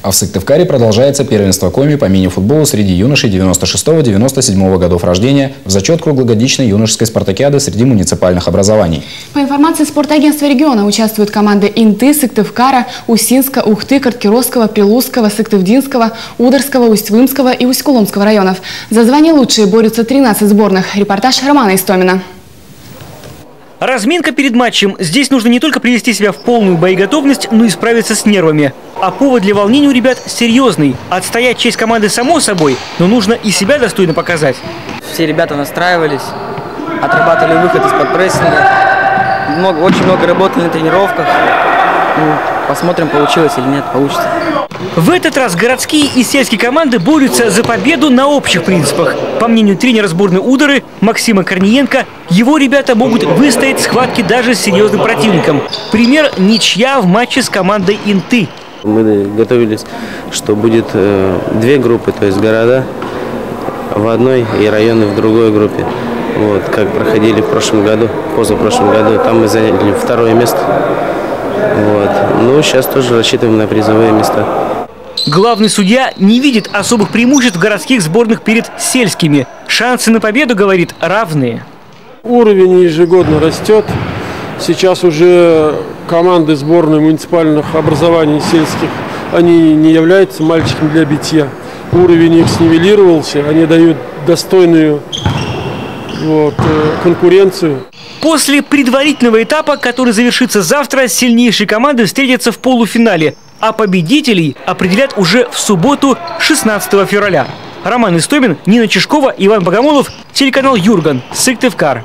А в Сыктывкаре продолжается первенство Коми по мини-футболу среди юношей 96-97 годов рождения в зачет круглогодичной юношеской спартакиады среди муниципальных образований. По информации спортагентства региона участвуют команды Инты, Сыктывкара, Усинска, Ухты, Карткировского, Прилузского, Сыктывдинского, Ударского, Усть-Вымского и Усть-Куломского районов. За звание лучшие борются 13 сборных. Репортаж Романа Истомина. Разминка перед матчем. Здесь нужно не только привести себя в полную боеготовность, но и справиться с нервами. А повод для волнения у ребят серьезный. Отстоять честь команды само собой, но нужно и себя достойно показать. Все ребята настраивались, отрабатывали выход из-под прессинга. Очень много работали на тренировках. Посмотрим, получилось или нет, получится. В этот раз городские и сельские команды борются за победу на общих принципах. По мнению тренера сборной Удары Максима Корниенко, его ребята могут выстоять схватки даже с серьезным противником. Пример – ничья в матче с командой Инты. Мы готовились, что будет две группы, то есть города в одной и районы в другой группе. Вот, как проходили в прошлом году, позапрошлом году, там мы заняли второе место. Вот. Ну, сейчас тоже рассчитываем на призовые места. Главный судья не видит особых преимуществ городских сборных перед сельскими. Шансы на победу, говорит, равные. Уровень ежегодно растет. Сейчас уже команды сборной муниципальных образований сельских, они не являются мальчиками для битья. Уровень их снивелировался, они дают достойную конкуренцию. После предварительного этапа, который завершится завтра, сильнейшие команды встретятся в полуфинале. А победителей определят уже в субботу, 16 февраля. Роман Истомин, Нина Чешкова, Иван Богомолов, телеканал Юрган, Сыктывкар.